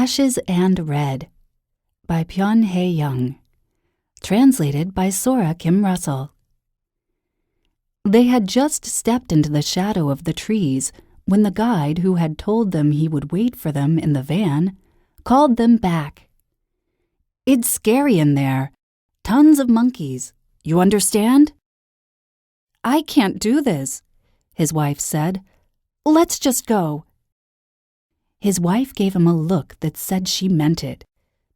Ashes and Red by Pyun Hye-young. Translated by Sora Kim Russell. They had just stepped into the shadow of the trees when the guide who had told them he would wait for them in the van called them back. "It's scary in there. Tons of monkeys. You understand?" "I can't do this," his wife said. "Let's just go." His wife gave him a look that said she meant it,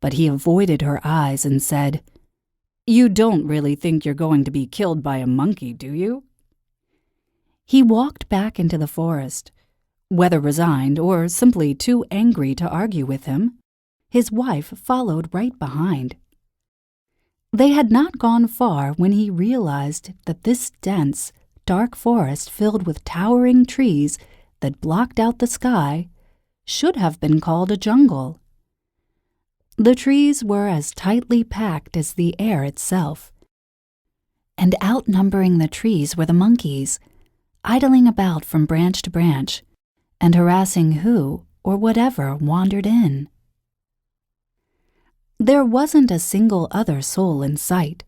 but he avoided her eyes and said, "You don't really think you're going to be killed by a monkey, do you?" He walked back into the forest. Whether resigned or simply too angry to argue with him, his wife followed right behind. They had not gone far when he realized that this dense, dark forest filled with towering trees that blocked out the sky should have been called a jungle. The trees were as tightly packed as the air itself, and outnumbering the trees were the monkeys, idling about from branch to branch and harassing who or whatever wandered in. There wasn't a single other soul in sight.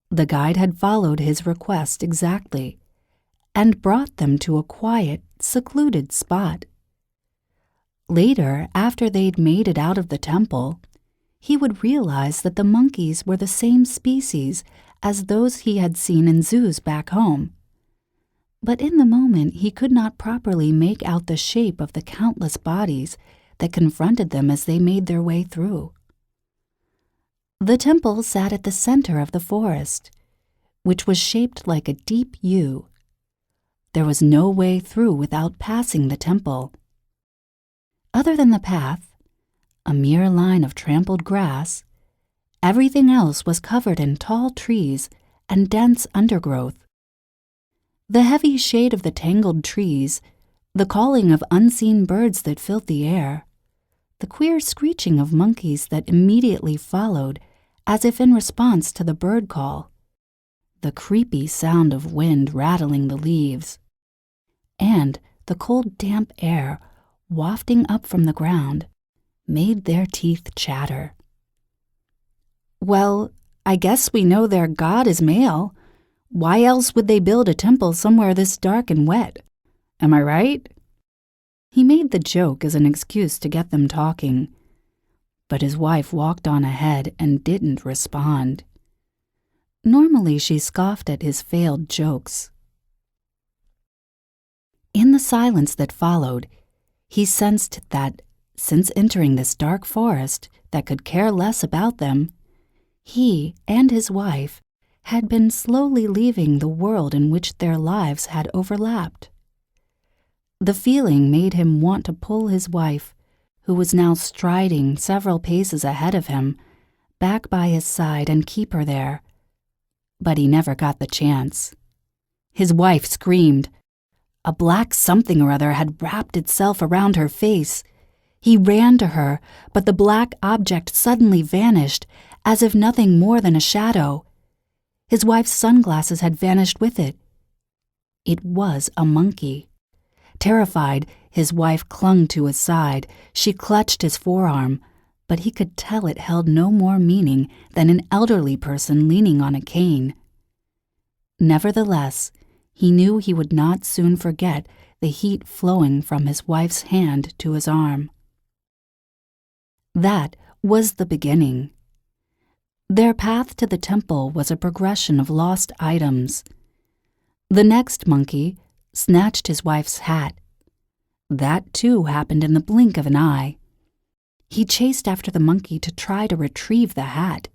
The guide had followed his request exactly and brought them to a quiet, secluded spot. Later, after they'd made it out of the temple, he would realize that the monkeys were the same species as those he had seen in zoos back home. But in the moment, he could not properly make out the shape of the countless bodies that confronted them as they made their way through. The temple sat at the center of the forest, which was shaped like a deep U. There was no way through without passing the temple. Other than the path, a mere line of trampled grass, everything else was covered in tall trees and dense undergrowth. The heavy shade of the tangled trees, the calling of unseen birds that filled the air, the queer screeching of monkeys that immediately followed as if in response to the bird call, the creepy sound of wind rattling the leaves, and the cold, damp air wafting up from the ground made their teeth chatter. "Well, I guess we know their god is male. Why else would they build a temple somewhere this dark and wet? Am I right?" He made the joke as an excuse to get them talking, but his wife walked on ahead and didn't respond. Normally she scoffed at his failed jokes. In the silence that followed, he sensed that, since entering this dark forest that could care less about them, he and his wife had been slowly leaving the world in which their lives had overlapped. The feeling made him want to pull his wife, who was now striding several paces ahead of him, back by his side and keep her there. But he never got the chance. His wife screamed. A black something or other had wrapped itself around her face. He ran to her, but the black object suddenly vanished, as if nothing more than a shadow. His wife's sunglasses had vanished with it. It was a monkey. Terrified, his wife clung to his side. She clutched his forearm, but he could tell it held no more meaning than an elderly person leaning on a cane. Nevertheless, he knew he would not soon forget the heat flowing from his wife's hand to his arm. That was the beginning. Their path to the temple was a progression of lost items. The next monkey snatched his wife's hat. That too happened in the blink of an eye. He chased after the monkey to try to retrieve the hat.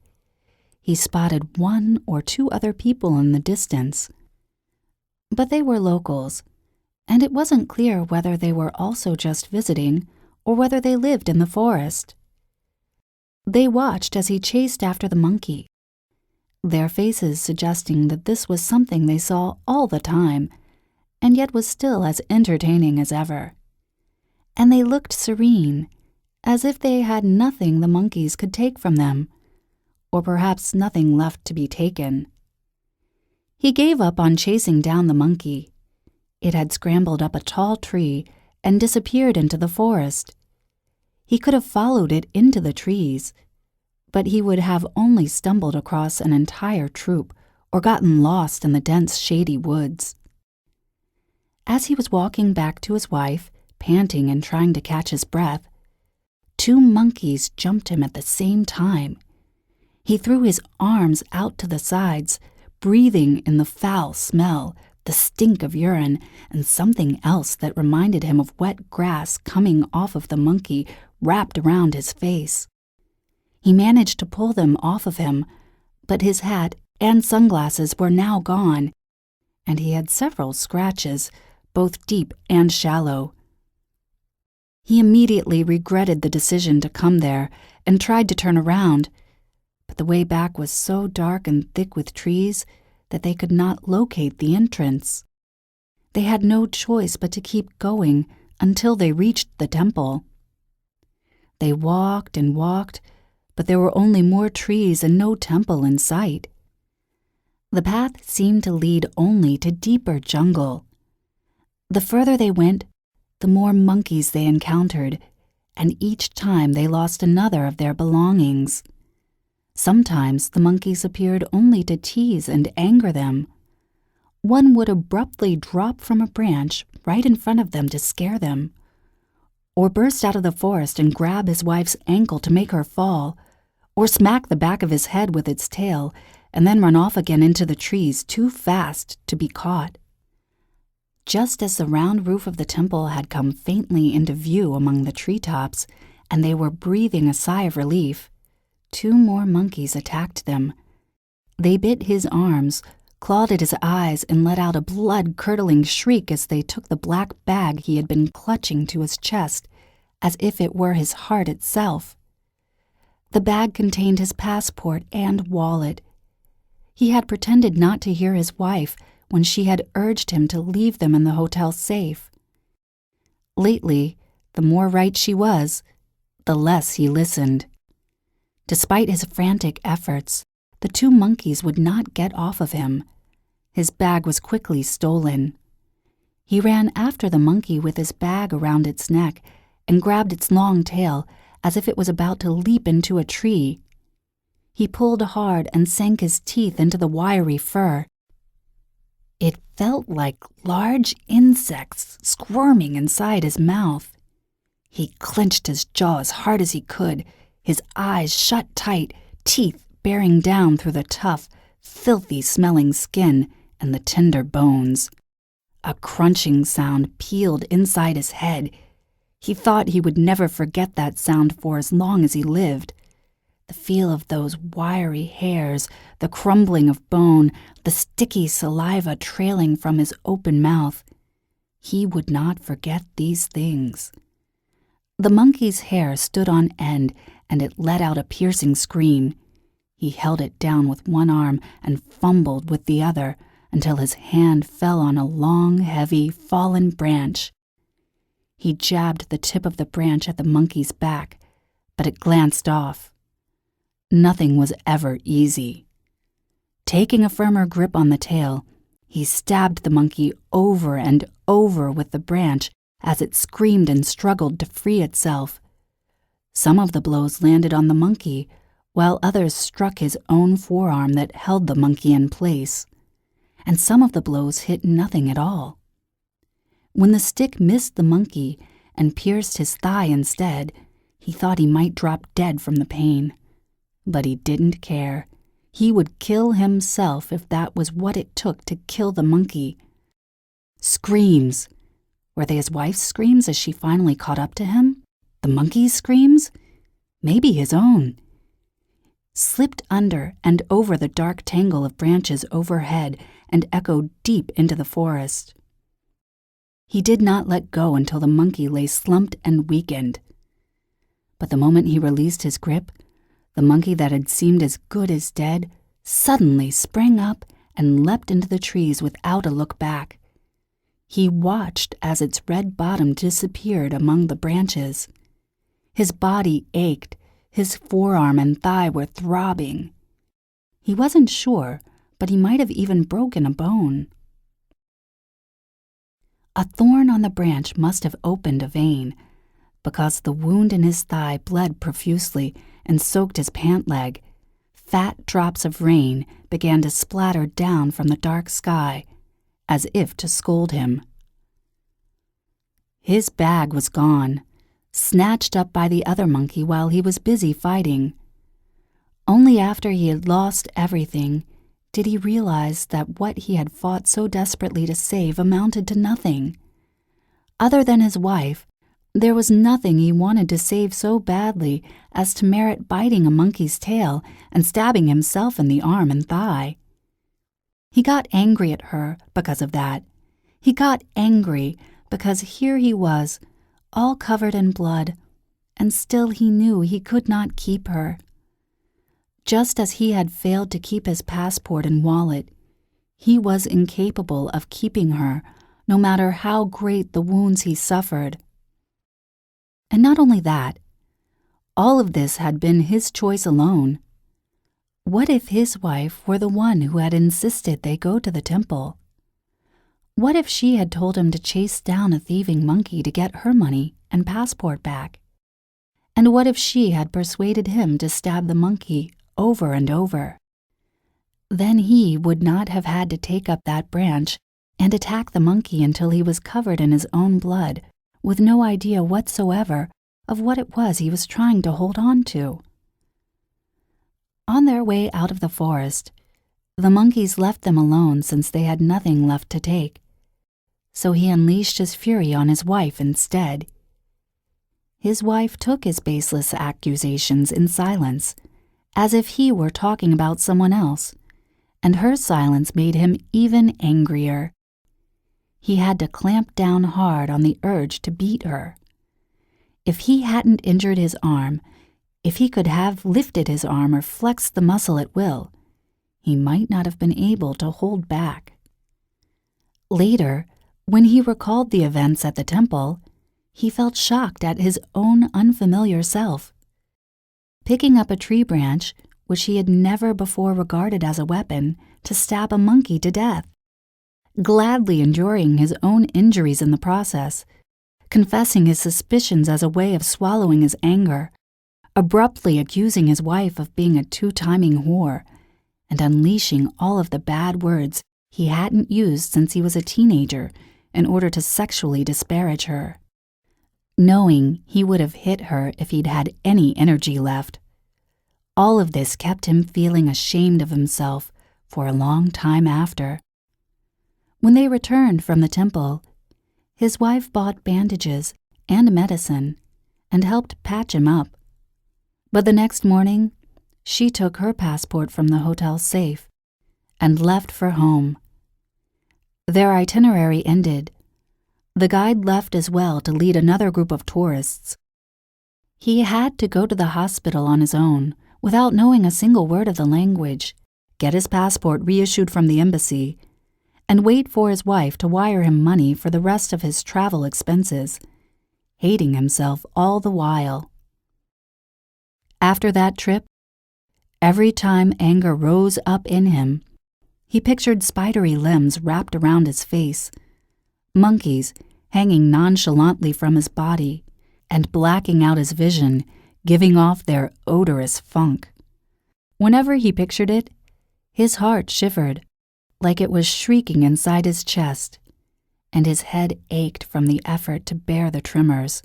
He spotted one or two other people in the distance, but they were locals, and it wasn't clear whether they were also just visiting or whether they lived in the forest. They watched as he chased after the monkey, their faces suggesting that this was something they saw all the time, and yet was still as entertaining as ever. And they looked serene, as if they had nothing the monkeys could take from them, or perhaps nothing left to be taken. He gave up on chasing down the monkey. It had scrambled up a tall tree and disappeared into the forest. he could have followed it into the trees, but he would have only stumbled across an entire troop or gotten lost in the dense, shady woods. As he was walking back to his wife, panting and trying to catch his breath, 2 monkeys jumped him at the same time. He threw his arms out to the sides, breathing in the foul smell, the stink of urine, and something else that reminded him of wet grass coming off of the monkey wrapped around his face. He managed to pull them off of him, but his hat and sunglasses were now gone, and he had several scratches, both deep and shallow. He immediately regretted the decision to come there and tried to turn around, but the way back was so dark and thick with trees that they could not locate the entrance. They had no choice but to keep going until they reached the temple. They walked and walked, but there were only more trees and no temple in sight. The path seemed to lead only to deeper jungle. The further they went, the more monkeys they encountered, and each time they lost another of their belongings. Sometimes the monkeys appeared only to tease and anger them. One would abruptly drop from a branch right in front of them to scare them, or burst out of the forest and grab his wife's ankle to make her fall, or smack the back of his head with its tail and then run off again into the trees too fast to be caught. Just as the round roof of the temple had come faintly into view among the treetops, and they were breathing a sigh of relief, 2 more monkeys attacked them. They bit his arms, clawed at his eyes, and let out a blood-curdling shriek as they took the black bag he had been clutching to his chest, as if it were his heart itself. The bag contained his passport and wallet. He had pretended not to hear his wife when she had urged him to leave them in the hotel safe. Lately, the more right she was, the less he listened. Despite his frantic efforts, the 2 monkeys would not get off of him. His bag was quickly stolen. He ran after the monkey with his bag around its neck and grabbed its long tail as if it was about to leap into a tree. He pulled hard and sank his teeth into the wiry fur. It felt like large insects squirming inside his mouth. He clenched his jaw as hard as he could, his eyes shut tight, teeth bearing down through the tough, filthy-smelling skin and the tender bones. A crunching sound pealed inside his head. He thought he would never forget that sound for as long as he lived. The feel of those wiry hairs, the crumbling of bone, the sticky saliva trailing from his open mouth. He would not forget these things. The monkey's hair stood on end, and it let out a piercing scream. He held it down with one arm and fumbled with the other until his hand fell on a long, heavy, fallen branch. He jabbed the tip of the branch at the monkey's back, but it glanced off. Nothing was ever easy. Taking a firmer grip on the tail, he stabbed the monkey over and over with the branch as it screamed and struggled to free itself. Some of the blows landed on the monkey, while others struck his own forearm that held the monkey in place, and some of the blows hit nothing at all. When the stick missed the monkey and pierced his thigh instead, he thought he might drop dead from the pain. But he didn't care. He would kill himself if that was what it took to kill the monkey. Screams. Were they his wife's screams as she finally caught up to him? The monkey's screams? Maybe his own. Slipped under and over the dark tangle of branches overhead and echoed deep into the forest. He did not let go until the monkey lay slumped and weakened. But the moment he released his grip, the monkey that had seemed as good as dead suddenly sprang up and leapt into the trees without a look back. He watched as its red bottom disappeared among the branches. His body ached, his forearm and thigh were throbbing. He wasn't sure, but he might have even broken a bone. A thorn on the branch must have opened a vein. because the wound in his thigh bled profusely and soaked his pant leg. Fat drops of rain began to splatter down from the dark sky, as if to scold him. His bag was gone, snatched up by the other monkey while he was busy fighting. Only after he had lost everything did he realize that what he had fought so desperately to save amounted to nothing. Other than his wife, there was nothing he wanted to save so badly as to merit biting a monkey's tail and stabbing himself in the arm and thigh. He got angry at her because of that. He got angry because here he was, all covered in blood, and still he knew he could not keep her. Just as he had failed to keep his passport and wallet, he was incapable of keeping her, no matter how great the wounds he suffered. And not only that, all of this had been his choice alone. What if his wife were the one who had insisted they go to the temple? What if she had told him to chase down a thieving monkey to get her money and passport back? And what if she had persuaded him to stab the monkey over and over? Then he would not have had to take up that branch and attack the monkey until he was covered in his own blood, with no idea whatsoever of what it was he was trying to hold on to. On their way out of the forest, the monkeys left them alone since they had nothing left to take. So he unleashed his fury on his wife instead. His wife took his baseless accusations in silence, as if he were talking about someone else, and her silence made him even angrier. He had to clamp down hard on the urge to beat her. If he hadn't injured his arm, if he could have lifted his arm or flexed the muscle at will, he might not have been able to hold back. Later, when he recalled the events at the temple, he felt shocked at his own unfamiliar self. Picking up a tree branch, which he had never before regarded as a weapon, to stab a monkey to death. Gladly enduring his own injuries in the process, confessing his suspicions as a way of swallowing his anger, abruptly accusing his wife of being a two-timing whore, and unleashing all of the bad words he hadn't used since he was a teenager in order to sexually disparage her. Knowing he would have hit her if he'd had any energy left. All of this kept him feeling ashamed of himself for a long time after. When they returned from the temple, his wife bought bandages and medicine and helped patch him up. But the next morning, she took her passport from the hotel safe and left for home. Their itinerary ended. The guide left as well to lead another group of tourists. He had to go to the hospital on his own without knowing a single word of the language, get his passport reissued from the embassy, and wait for his wife to wire him money for the rest of his travel expenses, hating himself all the while. After that trip, every time anger rose up in him, he pictured spidery limbs wrapped around his face, monkeys hanging nonchalantly from his body and blacking out his vision, giving off their odorous funk. Whenever he pictured it, his heart shivered, like it was shrieking inside his chest, and his head ached from the effort to bear the tremors.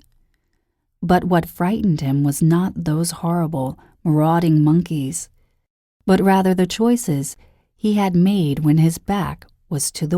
But what frightened him was not those horrible, marauding monkeys, but rather the choices he had made when his back was to the